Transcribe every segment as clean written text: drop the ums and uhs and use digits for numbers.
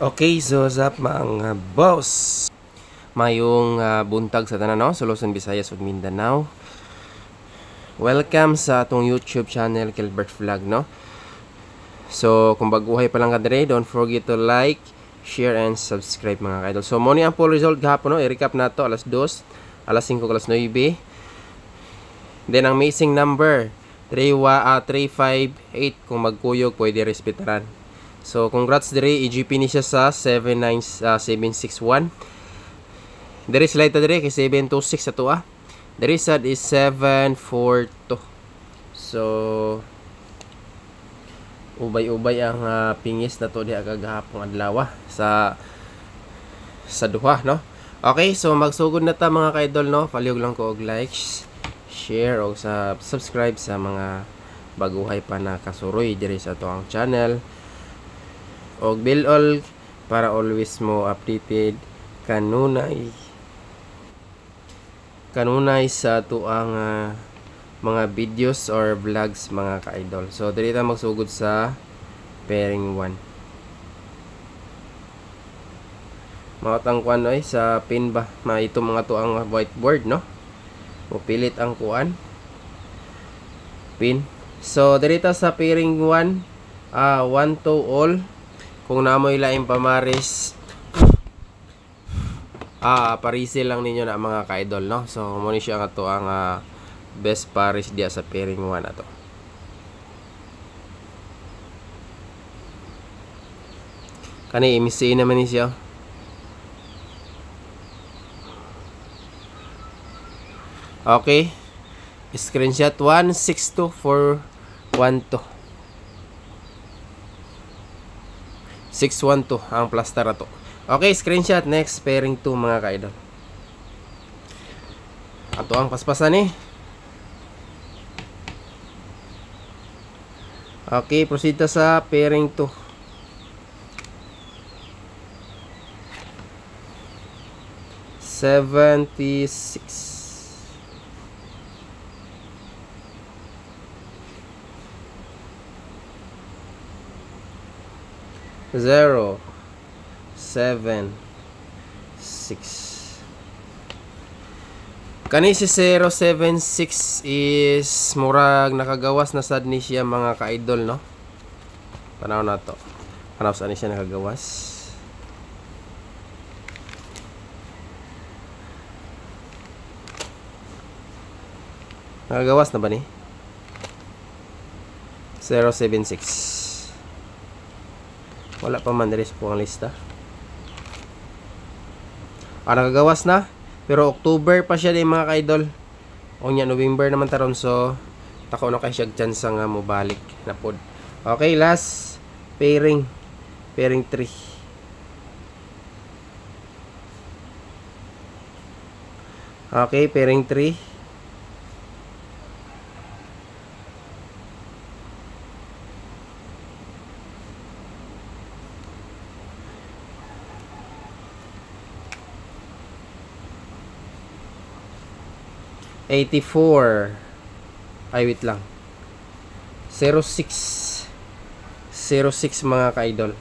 Okay, so zap mga boss. Mayong buntag sa tanan, no? Sa Luzon, Visayas ug Mindanao. Welcome sa atong YouTube channel Gilbert Vlog, no? So kung baguhay pa lang ka dire, don't forget to like, share and subscribe mga kaidol. So mo ni ang full result gahapon, no? I-recap nato alas 2, alas 5, alas 9. Then ang missing number 358 kung magkuyog pwede respetaran. So congrats dire, EGP ni siya sa 761. There is light dire kay 726 ato ah. The result is 742. So ubay-ubay ang pingis na to diha kagahapon adlaw sa duha, no? Okay, so magsugod na ta mga kaidol, no? Palihog lang ko og likes, share o sa subscribe sa mga baguhay pa na kasuroy diri sa ato ang channel. Og bell all para always mo updated kanunay sa ato ang mga videos or vlogs mga ka-idol. So diri ta magsugod sa pairing 1. Makatang kuan ay sa pin ba ito mga to ang whiteboard, no? Mupilit ang kuan pin. So diri ta sa pairing 1, 1 to all. Kung namoy laing pamaris, parisil lang ninyo na mga ka-idol, no? So muna siya nga to ang best paris dia sa pairing 1 na to. Kani MCA naman ni siya. Okay, screenshot 16241 612 ang plaster ato. Okay, screenshot. Next, pairing 2 mga kaidol. Ato ang paspasan eh. Okay, proceed ta sa pairing 2. $76. 0, 7, 6. Kani si 076 is murag nakagawas na sad ni siya mga ka-idol, no? Panaw na to. Panaw saan ni siya nakagawas. Nakagawas na ba ni? 076. Wala pa man diri sa pong lista. Nakagawas na. Pero October pa siya din mga ka-idol. O nya November naman taron. So tako na kay siya chance nga mo balik na pod. Okay, last pairing. Pairing 3. Okay, pairing 3. $84. Ay, wait lang. 06 mga ka-idol.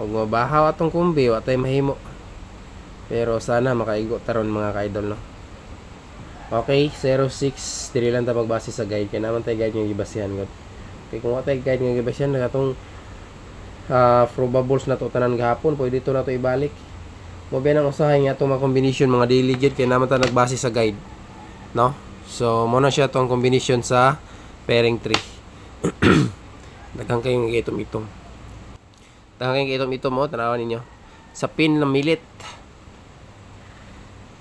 Huwag mabahaw atong kumbi, watay mahimo. Pero sana makaigo taron mga ka-idol, no? Okay, 06. Dili lang ta magbase sa guide. Kaya naman tayo guide yung gibasihan. Okay, kung watay guide yung gibasihan, nakatong probables na to tanan gahapon, pwede ito na to ibalik. Mabiyan ang usahay nga itong mga combination, mga daily guide, kaya naman tayo nagbase sa guide, no? So muna siya itong combination sa pairing 3. Daghang kayong itom-itom. Mo, tanawan ninyo sa pin na milit.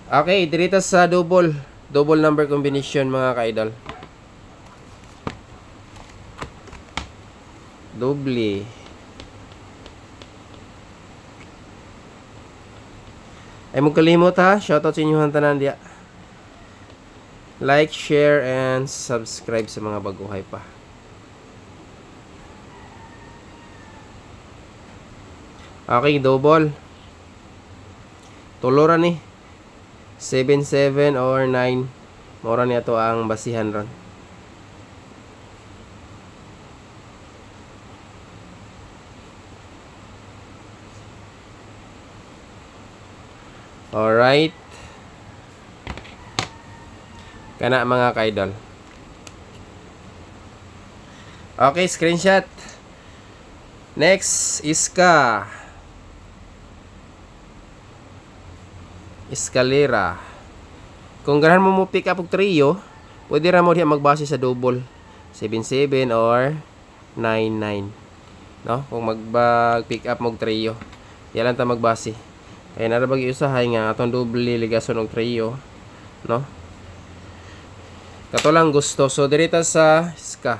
Okay, dirita sa double number combination mga ka-idol. Doble. Ay mong kalimot ha. Shoutout sa inyong tanan diya. Like, share, and subscribe sa mga baguhay pa. Okay, double. Tuloran eh. 7, 7 or 9, Maura niya to ang basihan ron. Alright. Kana mga ka-idol. Okay, screenshot. Next, Iska. Escalera. Kung ganahan mo pick up og trio, pwede ra mo diha magbase sa double 77 or 99. No? Kung mag-pick up mo og trio, yan lang ta magbase. Kaya narabag usahay nga atong double ligason og trio, no? Kato lang gusto. So dirita sa Iska.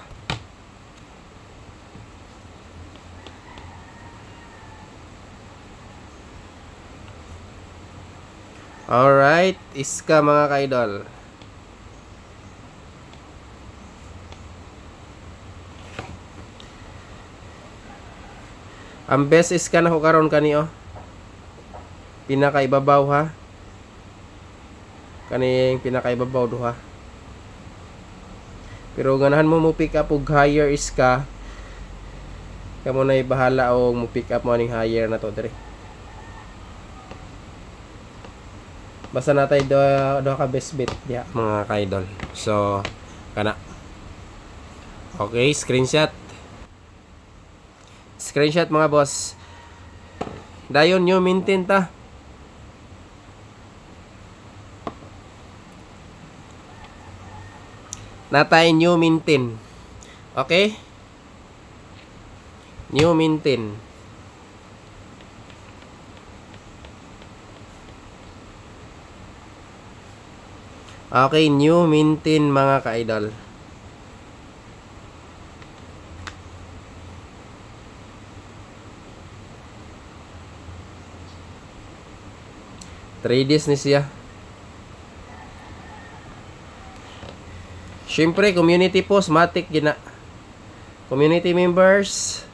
Alright, Iska mga ka-idol. Ang best Iska na ko karon kaniyo. Pinakaibabaw ha. Kaning pinakaibabaw duha. Pero ganahan mo pick up og higher Iska. Kamo na bahala og mo pick up mo ning higher na to dire. Basta natay do ka best bet diha mga ka-idol. So kana. Okay, screenshot. Screenshot mga boss. Dayon nyo maintain ta. Natay new maintain. Okay? New maintain. Okay, new maintain mga ka-idol. Trades ni siya. Siyempre, community post, matik gina. Community members,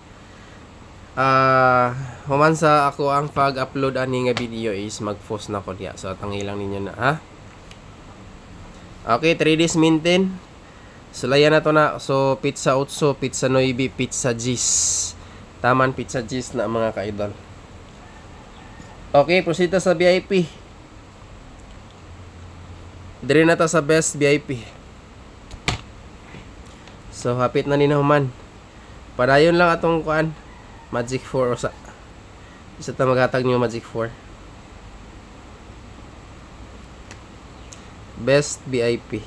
human sa ako ang pag-upload ani nga video is mag-post na ko diya. So, tangilang ninyo na, ha? Okay, 3 days maintain. Sulayan na to na. So, pizza 8, pizza 9, pizza G's. Taman pizza G's na mga ka-idol. Okay, proceed sa VIP. Dire na to sa best VIP. So, hapit na ni naman. Padayon lang atong kuan. Magic 4 usa. Isa ta maghatag niyo Magic 4. Best VIP.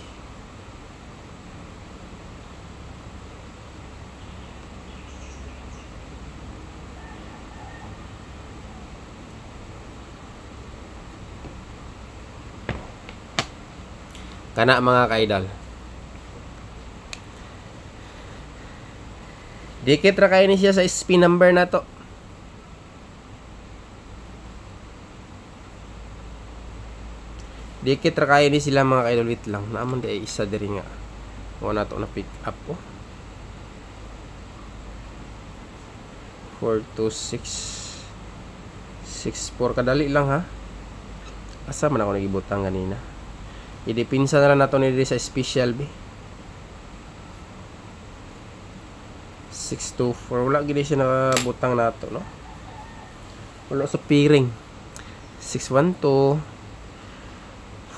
Kana mga ka-idol. Dikit ra kayo ni siya sa SP number na to. Dikit ra kayo ni sila mga ka-idol. Wait lang. Naaman di ay isa diri nga. Wala na to na pick up ko. 4, 2, 6 6, 4. Kadali lang ha. Asa man ako nagibutang ganina. Idipinsa na lang nato ni sa special B. 624. Wala gini siya nakabutang nato, no? Wala sa piring. 612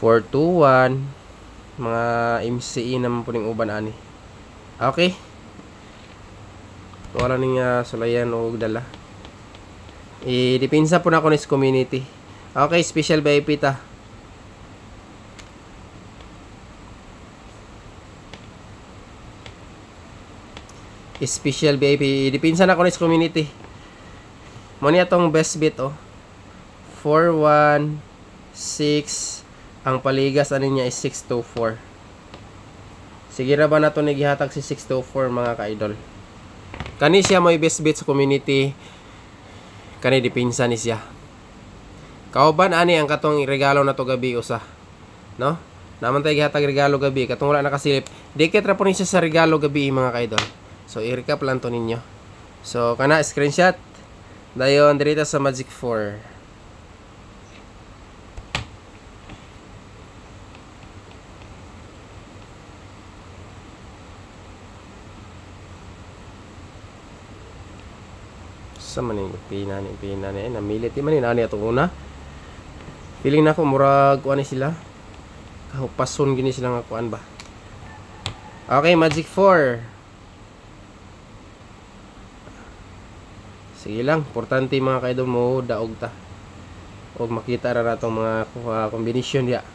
421 mga MCE naman po ning uban ani. Okay. Wala ning sulayan o dala. Idipinsa po na ako ni community. Okay, special VIP ta. Special VIP. Dipinsa na ko sa community. Mo niya tong best bet oh. 416. Ang paligas ani niya is 624. Sige ra ba nato ni gihatag si 624 mga ka-idol. Kani siya may best bet sa community. Kani dipinsa ni siya. Kauban ani ang katong regalo na to gabi usa. No? Naman tay gihatag regalo gabi katong wala nakasilip. Dikit ra po ni siya sa regalo gabi mga ka-idol. So, i-recap lang to ninyo. So, kana, screenshot. Dayon, dirita sa Magic 4. Sa man ni pina ni namilit di man ni ani atong una. Feeling nako murag kuan ni sila. Kahupason gini sila nga kuan ba. Okay, Magic 4. Sige lang, importante mga kaidol mo daog ta. Og makita ra natong mga combination dia.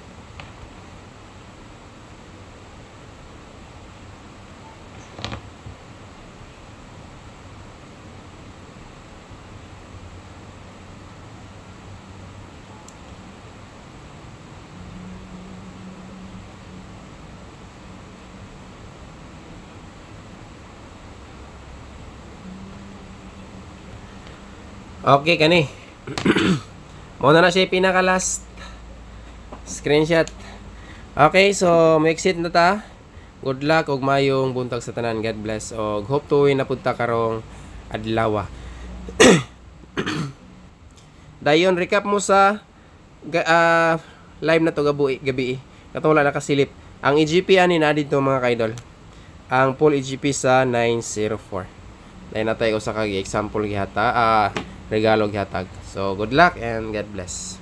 Okay, kani. Muna na siya pinaka last screenshot. Okay, so may exit na ta. Good luck ug mayong buntag sa tanan. God bless. Og hope to win na punta karong adlaw. Dayon recap mo sa live na to gabi. Katong wala nakasilip. Ang EGP ani na dito mga kaidol. Ang full EGP sa 904. Dahil na tayo sa kag example gihata. Regalo gihatag. So, good luck and God bless.